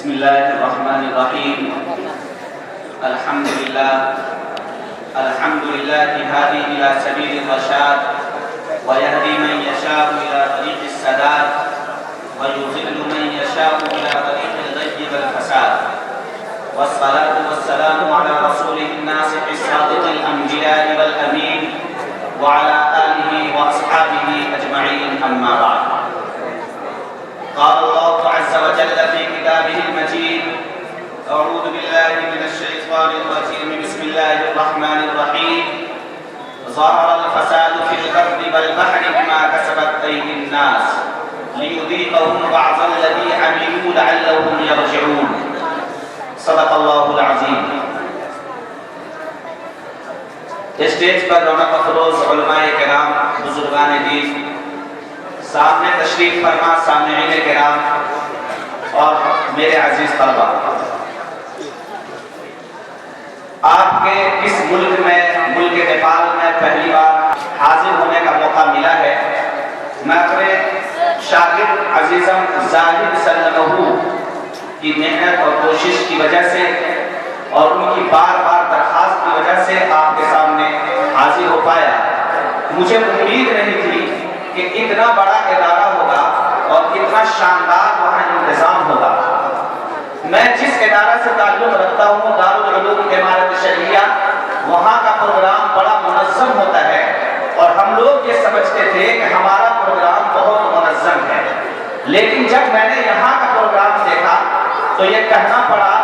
بسم الله الرحمن الرحيم. الحمد لله هادي إلى سبيل الرشاد ويهدي من يشاء إلى طريق السداد ويضل من يشاء إلى طريق الغي والفساد، والصلاة والسلام على رسوله الناصح الصادق الأنبياء والأمين وعلى آله وأصحابه أجمعين، أما بعد. قال الله عز وجل في كتابه المجيد: أعوذ بالله من الشيطان الرجيم، بسم الله الرحمن الرحيم. ظهر الفساد في البر والبحر بما كسبت أيدي الناس ليذيقهم بعض الذي عملوا لعلهم يرجعون. صدق اللہ العظیم. اسٹیج پر رونق افروز علماء کرام، بزرگان دین، سامنے تشریف فرما سامعین کرام اور میرے عزیز طلبہ، آپ کے اس ملک نیپال میں پہلی بار حاضر ہونے کا موقع ملا ہے. میں اپنے شاگرد عزیزم زاہد سلمہ کی محنت اور کوشش کی وجہ سے اور ان کی بار بار درخواست کی وجہ سے آپ کے سامنے حاضر ہو پایا. مجھے امید نہیں تھی کہ اتنا بڑا ادارہ ہوگا اور اتنا شاندار وہاں انتظام ہوگا. میں جس ادارہ سے تعلق رکھتا ہوں، دارالعلوم امارت شریعہ، وہاں کا پروگرام بڑا منظم ہوتا ہے اور ہم لوگ یہ سمجھتے تھے کہ ہمارا پروگرام بہت منظم ہے. لیکن جب میں نے یہاں کا پروگرام دیکھا تو یہ کہنا پڑا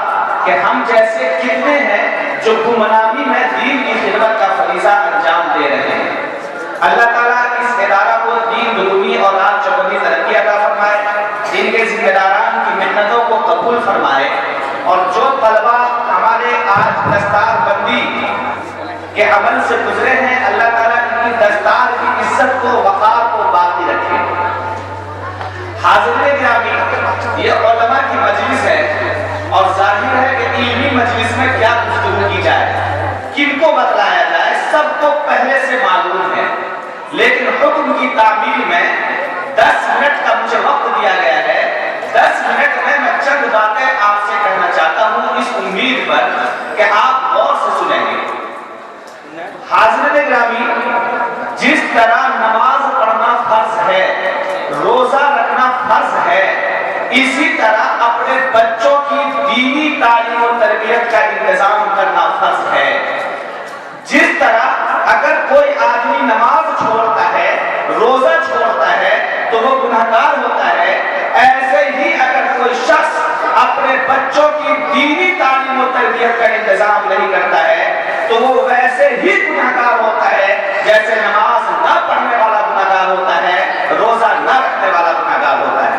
کہ ہم جیسے کتنے ہیں جو گمنامی میں دین کی خدمت کا فریضہ انجام دے رہے ہیں. اللہ تعالیٰ اس ادارہ کو دین دگنی اور رات چوگنی ترقی عطا فرمائے، ان کے ذمہ داران کی محنتوں کو قبول فرمائے، اور جو طلبہ ہمارے آج دستار بندی کے عمل سے گزرے ہیں، اللہ تعالیٰ ان کی دستار کی عزت کو، وقار کو باقی رکھے. حاضرین گرامی، یہ علماء کی مجلس ہے اور ظاہر ہے کہ علمی مجلس میں کیا گفتگو کی جائے، کن کو بتلایا جائے، سب کو پہلے سے معلوم ہے. لیکن حکم کی تعمیل میں 10 منٹ کا مجھے وقت دیا گیا ہے. 10 منٹ میں چند باتیں آپ سے کہنا چاہتا ہوں، اس امید پر کہ آپ غور سے سنیں گے. حاضرین گرامی، جس طرح نماز پڑھنا فرض ہے، روزہ رکھنا فرض ہے، اسی طرح اپنے بچوں کی دینی تعلیم و تربیت کا انتظام کرنا فرض ہے. جس طرح اگر کوئی آدمی نماز چھوڑتا ہے، روزہ چھوڑتا ہے تو وہ گناہگار ہوتا ہے، ایسے ہی اگر کوئی شخص اپنے بچوں کی دینی تعلیم و تربیت کا انتظام نہیں کرتا ہے تو وہ ویسے ہی گناہگار ہوتا ہے جیسے نماز نہ پڑھنے والا گناہگار ہوتا ہے، روزہ نہ رکھنے والا گناہگار ہوتا ہے.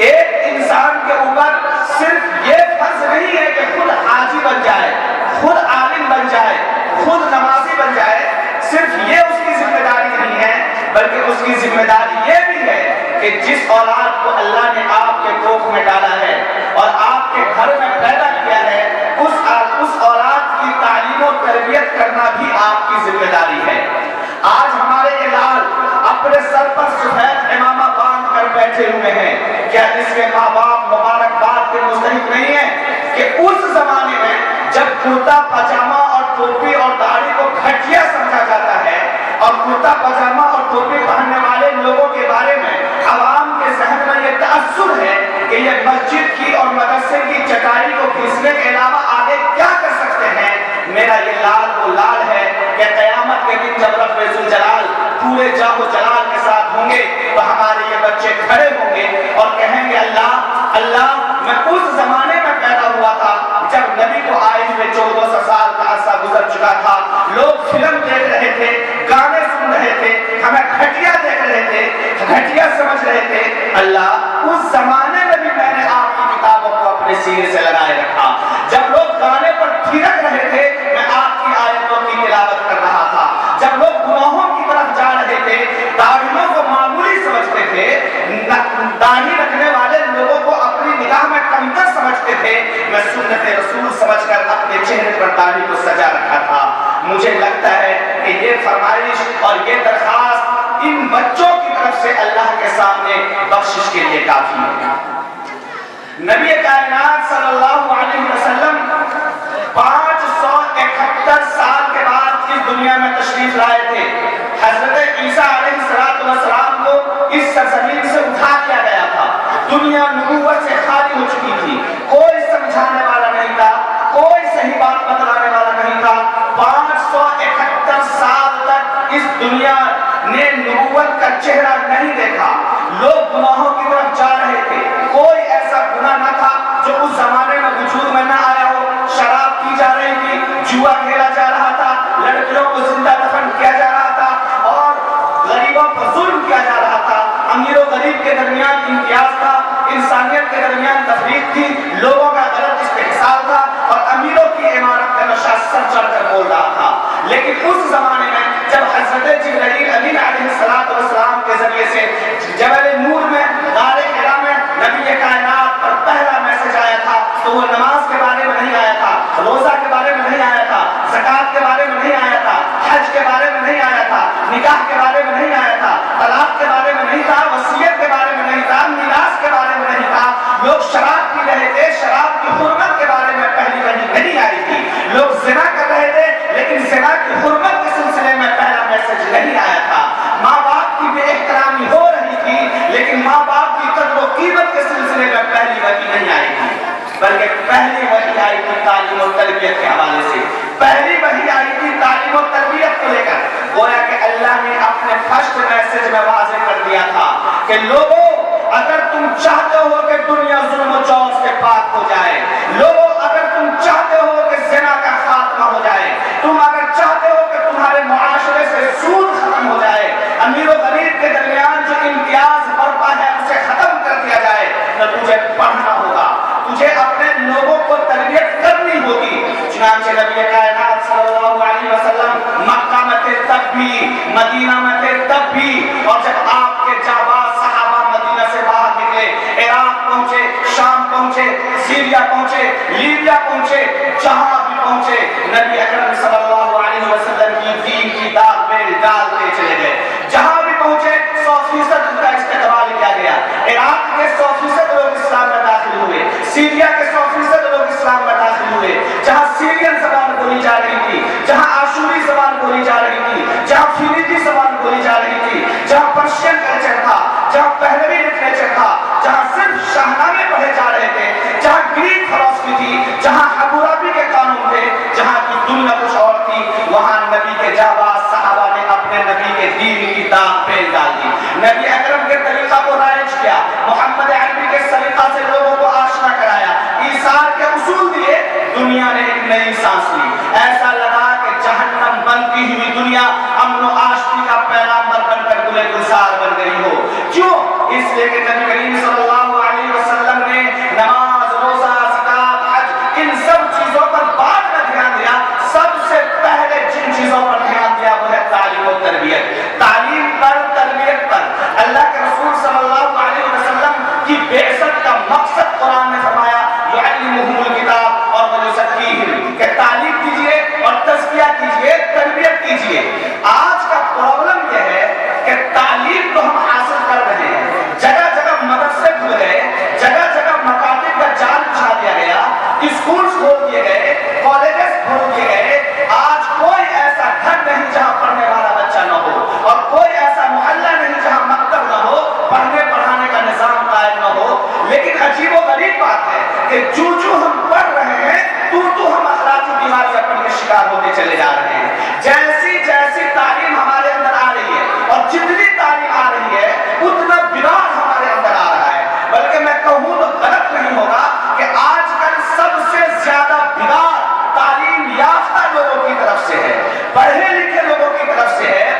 ایک انسان کے اوپر صرف یہ فرض نہیں ہے کہ خود حاجی بن جائے، خود عالم بن جائے، خود نمازی بن جائے. صرف یہ اس کی ذمہ داری نہیں ہے، بلکہ اس کی ذمہ داری یہ بھی ہے کہ جس اولاد کو اللہ نے آپ کے کوکھ میں ڈالا ہے اور آپ کے گھر میں پیدا کیا ہے، اس اولاد کی تعلیم و تربیت کرنا بھی آپ کی ذمہ داری ہے. آج ہمارے یہ لال اپنے سر پر سفید امامہ باندھ کر بیٹھے ہوئے ہیں. کیا اس کے ماں باپ مبارکباد کے مستحق نہیں ہیں کہ اس زمانے میں جب کرتا پاجامہ اور ٹوپی اور داڑھی کو گھٹیا سمجھا جاتا ہے اور کرتا پاجامہ اور ٹوپی پہننے والے لوگوں کے بارے میں عوام کے ذہن میں یہ تاثر ہے کہ یہ مسجد کی اور مدرسے کی چٹائی کو کھینچنے کے علاوہ آگے کیا کر سکتے ہیں. میرا یہ لال وہ لال ہے کہ قیامت کے دن جب رب ذوالجلال پورے جاہ و جلال کے ساتھ ہوں گے تو ہمارے یہ بچے کھڑے ہوں گے اور کہیں گے اللہ میں اس زمانے میں پیدا ہوا تھا جب نبی کو آئے ہوئے 1400 سال کا عرصہ گزر چکا تھا. لوگ فلم دیکھ رہے تھے، گانے سن رہے تھے، ہمیں گھٹیا دیکھ رہے تھے، گھٹیا سمجھ رہے تھے. اللہ، اس زمانے میں بھی میں نے آپ کی کتابوں کو اپنے سینے سے لگائے رکھا. جب لوگ گانے پر تھرک رہے تھے میں آپ کی آیتوں کی تلاوت کر رہا تھا. جب لوگ گناہوں کی طرف جا رہے تھے، داڑھیوں کو معمولی سمجھتے تھے، داڑھی رکھنے والے لوگوں کو اپنی نگاہ میں کمتر سمجھتے تھے، میں سنت رسول سمجھ کر اپنے چہرے پر داڑھی کو سجا رکھا تھا. مجھے لگتا ہے کہ یہ فرمائش اور یہ درخواست ان بچوں کی طرف سے اللہ کے سامنے بخشش کے لیے کافی ہے. نبی کائنات صلی اللہ علیہ وسلم 571 سال کے بعد اس دنیا میں تشریف لائے تھے. حضرت عیسیٰ علیہ السلام کو اس سرزمین سے اٹھا دیا گیا تھا. دنیا نبوت سے خالی ہو چکی تھی. کوئی سمجھانے والا نہیں تھا, کوئی صحیح بات بتلانے والا نہیں تھا. 571 سال تک اس دنیا نے نبوت کا چہرہ نہیں دیکھا. لوگ گناہوں کی طرف جا رہے تھے. کوئی ایسا گناہ نہ تھا جو اس زمانے میں وجود میں نہ آیا ہو. شراب پی جا رہی تھی, جوا کھیلا جا رہا تھا, لڑکیوں کو زندہ دفن کیا جا رہا تھا, اور غریبوں پر ظلم کیا جا رہا تھا. امیر و غریب کے درمیان امتیاز تھا, انسانیت کے درمیان تفریق تھی, لوگوں کا غلط استحصال تھا, اور امیروں کی عمارت کا نشہ سر چڑھ کر بول رہا تھا. لیکن اس زمانے میں جب حضرت جبرائیل امین علیہ السلام کے ذریعے سے جبل نور میں غار حرا میں نبی کائنات پر پہلا میسج آیا تھا, تو وہ نماز کے بارے میں نہیں آیا تھا, روزہ کے بارے میں نہیں آیا تھا, زکات کے بارے میں نہیں آیا تھا, حج کے بارے میں نہیں آیا تھا, نکاح کے بارے میں نہیں آیا تھا, طلاق کے بارے میں نہیں تھا, وصیت کے بارے میں نہیں تھا, میراث کے بارے میں نہیں تھا. لوگ شراب پی رہے تھے, شراب کی حرمت کے بارے میں پہلی کہیں نہیں آئی تھی. لوگ زنا کر رہے تھے, لیکن زنا کی حرمت کے سلسلے میں پہلا میسج نہیں آیا تھا. ماں باپ کی بے احترامی ہو رہی تھی, لیکن ماں باپ کی قدر و قیمت کے سلسلے میں پہلی وحی نہیں آئی تھی, بلکہ پہلی وحی آئی تھی تعلیم و تربیت کے حوالے سے. پہلی وحی آئی تھی تعلیم و تربیت کو لے کر. گویا کہ اللہ نے اپنے فرسٹ میسج میں واضح کر دیا تھا کہ لوگوں, اگر تم چاہتے ہو کہ دنیا ظلم و جور سے پاک ہو جائے, لوگوں اگر تم چاہتے ہو کہ زنا کا خاتمہ ہو جائے, تم اگر چاہتے ہو کہ تمہارے معاشرے سے سود ختم ہو جائے, امیر و غریب کے درمیان جو امتیاز برپا ہے اسے ختم کر دیا جائے, تو تجھے پڑھنا ہوگا, تجھے اپنے لوگوں کو تربیت کرنی ہوگی. چنانچہ نبی کائنات صلی اللہ علیہ وسلم مکہ میں تھے تب بھی, مدینہ میں تھے تب بھی, اور جب آپ کے جانباز صحابہ مدینہ سے باہر نکلے, عراق پہنچے, شام پہنچے, سیریا پہنچے, لیبیا پہنچے, جہاں بھی پہنچے, نبی اکرم صلی اللہ علیہ وسلم کی دین کی داغ میں ڈالتے چلے گئے. جہاں بھی پہنچے 100% ان کا استقبال کیا گیا. عراق کے 100% لوگ اسلام میں داخل ہوئے, سیریا کے 100% لوگ اسلام میں داخل ہوئے. جہاں سیرین زبان بولی جا رہی تھی, جہاں آشوری زبان بولی جا رہی تھی, جہاں فریدی زبان بولی جا رہی تھی, جہاں پرشین کلچر تھا, جہاں پہلوی لٹریچر تھا, جہاں صرف شاہنامے پڑھے جا رہے تھے, جہاں گریک فلسفی تھی, جہاں حمورابی کے قانون تھے, جہاں کی دنیا کچھ اور تھی, وہاں نبی کے جانباز صحابہ نے اپنے نبی کے دین کی داغ پہ ڈال دی. نبی اکرم کے طریقہ کو رائج کیا, محمد عربی کے سلیقہ سے لوگوں کو آشنا کرایا, ایثار کے اصول دیے, دنیا نے ایک نئی سانس لی. ایسا لگا کہ جہنم بنتی ہوئی دنیا امن و آشتی کا پیغامبر بن کر گلے گلزار بن گئی ہو. کیوں؟ اس لیے کہ نبی کریم صلی اللہ علیہ وسلم نے نماز, روزہ, زکات, حج, ان سب چیزوں پر بعد میں دھیان دیا. سب سے پہلے جن چیزوں پر دھیان دیا وہ ہے تعلیم و تربیت. تعلیم پر, تربیت پر. اللہ کے رسول صلی اللہ علیہ وسلم کی بعثت کا مقصد قرآن نے فرمایا یعلمہم الکتاب اور ویزکیہم, کہ تعلیم کیجئے اور تزکیہ کیجئے, تربیت کیجئے. آج کا پرابلم یہ ہے کہ تعلیم تو ہم حاصل کر رہے ہیں, جگہ جگہ مدرسے کھل گئے, جگہ جگہ مکاتب کا جال بچھا دیا گیا, اسکولز کھول دیے گئے, کالجز کھول دیے گئے. آج کوئی ایسا گھر نہیں جہاں پڑھنے والا بچہ نہ ہو, اور کوئی ایسا محلہ نہیں جہاں مکتب نہ ہو, پڑھنے پڑھانے کا نظام قائم نہ ہو. لیکن عجیب و غریب بات ہے کہ جو ہم پڑھ رہے ہیں تو ہم اخلاقی بیماری اپنے شکار ہوتے چلے جا رہے ہیں. جیسی جیسی تعلیم ہمارے اندر آ رہی ہے, اور جتنی تعلیم آ رہی ہے اتنا بگاڑ ہمارے اندر آ رہا ہے. بلکہ میں کہوں تو غلط نہیں ہوگا کہ آج کل سب سے زیادہ بگاڑ تعلیم یافتہ لوگوں کی طرف سے ہے, پڑھے لکھے لوگوں کی طرف سے ہے.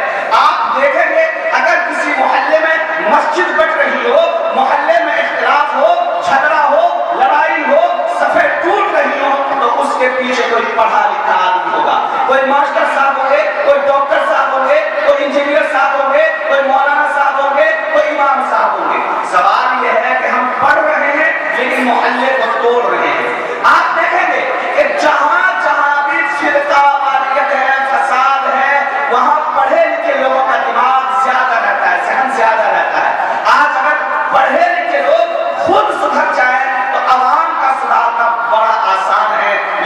آپ دیکھیں گے اگر کسی محلے میں مسجد بٹ رہی ہو, محلے میں اختلاف ہو, جھگڑا ہو, لڑائی ہو, صفیں ٹوٹ رہی ہو, تو اس کے پیچھے کوئی پڑھا لکھا آدمی ہوگا. کوئی ماسٹر صاحب ہوں گے, کوئی ڈاکٹر صاحب ہوں گے, کوئی انجینئر صاحب ہوں گے, کوئی مولانا صاحب ہوں گے, کوئی امام صاحب ہوں گے. سوال یہ ہے کہ ہم پڑھ رہے ہیں لیکن محلے کو توڑ رہے ہیں. آپ دیکھیں گے کہ جہاں جہاں بھی فرقہ واریت ہے, فساد ہے, وہاں پڑھے لکھے لوگوں کا دماغ زیادہ رہتا ہے, ذہن زیادہ رہتا ہے. آج اگر پڑھے لکھے لوگ خود سدھر جائیں تو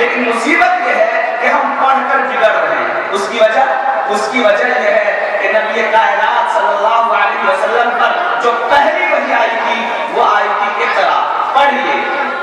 لیکن مصیبت یہ ہے کہ ہم پڑھ کر بگڑ رہے ہیں. اس کی وجہ یہ ہے کہ نبی کائنات صلی اللہ علیہ وسلم پر جو پہلی وحی آئی تھی وہ آئی تھی اقرا، پڑھیے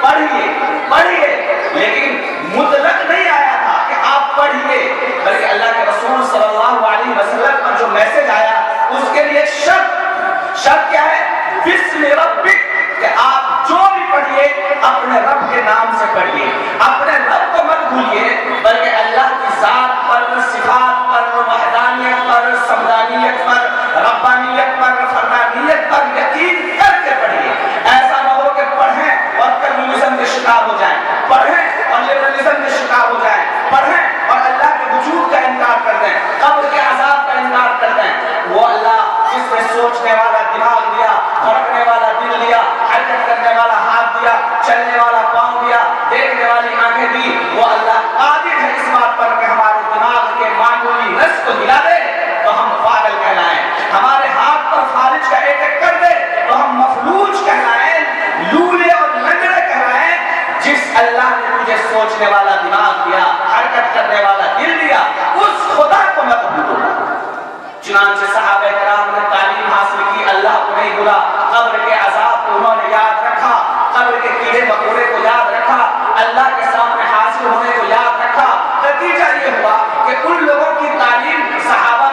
پڑھیے پڑھیے، لیکن مطلق نہیں آیا تھا کہ آپ پڑھیے، بلکہ اللہ کے رسول صلی اللہ علیہ وسلم پر جو میسج آیا اس کے لیے شرط کیا ہے؟ بسم ربک، کہ آپ جو بھی پڑھیے اپنے رب کے نام سے پڑھیے، اپنے رب کو مت بھولیے بلکہ اللہ کی ذات پر، صفات پر، وحدانیت پر، سمدانیت پر، ربانیت پر، فردانیت پر یقین کر کے پڑھیے. ایسا نہ ہو کہ پڑھیں اور کمیونزم کے شکار ہو جائیں، پڑھیں اور لبرلزم کے شکار ہو جائیں، پڑھیں اور اللہ کے وجود کا انکار کر دیں، قبر کے عذاب کا انکار کر دیں. وہ اللہ جس نے سوچنے والا دماغ دیا، دھڑکنے والا دل دیا، حرکت کرنے والا ہاتھ دیا، چلنے والا پاؤں دیا، دیکھنے والی آنکھیں دی، وہ اللہ قادر ہے اس بات پر کہ ہمارے دماغ کے معمولی نس کو ہلا دے تو ہم پاگل کہلائیں، ہمارے ہاتھ پر فالج کا ایک کر دے تو ہم مفلوج کہلائیں، لولے اور لنگڑے کہلائیں. جس اللہ نے مجھے سوچنے والا دماغ دیا، حرکت کرنے والا دل دیا، اس خدا کو میں بھولوں. چنانچہ صحابہ کرام نے تعلیم حاصل کی، اللہ کو نہیں بھولا، قبر کے عذاب کو انہوں نے یاد رکھا، قبر کے کیڑے مکوڑے کو یاد رکھا، اللہ کے سامنے حاضر ہونے کو یاد رکھا. نتیجہ یہ ہوا کہ ان لوگوں کی تعلیم صحابہ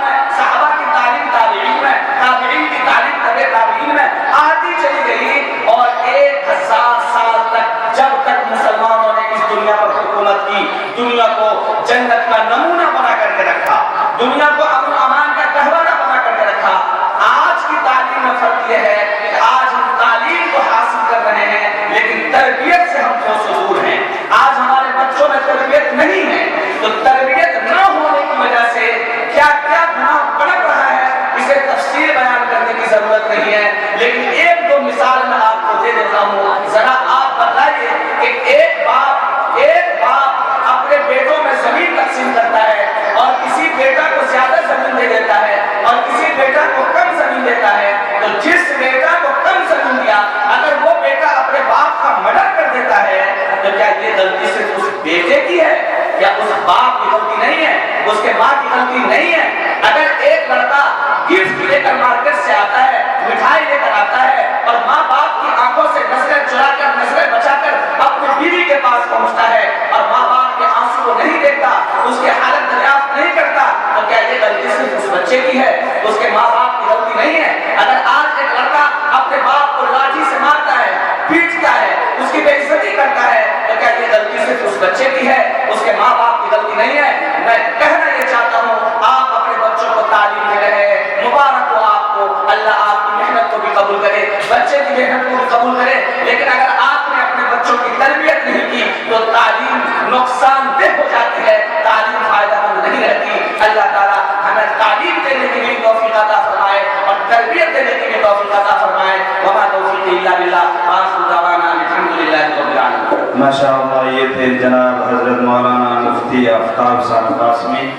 کی تعلیم تابعین میں، تابعین کی تعلیم تبع تابعین میں آتی چلی گئی، اور 1000 سال تک جب تک مسلمانوں نے اس دنیا پر حکومت کی، دنیا کو جنت کا نمونہ بنا کر کے رکھا، دنیا کو امن و امان کا گہوارہ بنا کر کے رکھا. آج کی تعلیم میں فرق یہ ہے کہ آج ہم تعلیم کو حاصل کر رہے ہیں لیکن تربیت سے ہم دور ہیں. آج ہمارے بچوں میں تربیت نہیں ہے، تو تربیت نہ ہونے کی وجہ سے کیا کیا گناہ بڑھ رہا ہے اسے تفصیل بیان کرنے کی ضرورت نہیں ہے، لیکن ایک دو مثال میں آپ کو دے دیتا ہوں. ذرا آپ بتائیے کہ ایک باپ اپنے بیٹوں میں زمین تقسیم کرتا ہے اور کسی بیٹا کو زیادہ زمین دے دیتا ہے اور کسی بیٹا کو کم زمین دیتا ہے، تو جس بیٹا کو کم زمین دیا اگر وہ بیٹا اپنے باپ کا مرڈر کر دیتا ہے تو کیا یہ غلطی صرف اس بیٹے کی ہے؟ کیا اس باپ کی غلطی نہیں ہے؟ اس کے ماں کی غلطی نہیں ہے؟ اگر ایک لڑکا گفٹ لے کر مارکیٹ سے آتا ہے، مٹھائی لے کر آتا ہے اور ماں باپ کی آنکھوں سے نظریں چرا کر، نظریں بچا کر اپنی بیوی کے پاس پہنچتا ہے اور ماں باپ کے آنسو کو نہیں دیکھتا، اس کی حالت دریافت نہیں کرتا، تو کیا یہ غلطی صرف اس بچے کی ہے؟ اس کے ماں باپ کی غلطی نہیں ہے؟ اگر آج ایک لڑکا اپنے باپ کو لاٹھی سے مارتا ہے، پیٹتا ہے، اس کی بے عزتی کرتا ہے، تو کیا یہ غلطی صرف اس بچے کی ہے؟ اس کے ماں باپ کی غلطی نہیں ہے؟ میں کہنا یہ چاہتا ہوں، آپ اپنے بچوں کو تعلیم دے رہے ہیں، مبارک ہو آپ کو، اللہ آپ کی محنت کو بھی قبول کرے، بچے کی محنت کو بھی قبول کرے. لیکن اگر آپ نے اپنے بچوں کی تربیت نہیں کی تو تعلیم نقصان دہ ہو جاتی ہے، تعلیم فائدہ مند نہیں رہتی. اللہ تعالیٰ ہمیں تعلیم دینے کی بھی توفیق عطا فرمائے اور تربیت دینے کی بھی توفیق عطا فرمائے. وما توفیقی الا باللہ، آخر دعوانا الحمدللہ رب العالمین. ماشاء اللہ، یہ تھے جناب حضرت مولانا مفتی آفتاب صاحب قاسمی.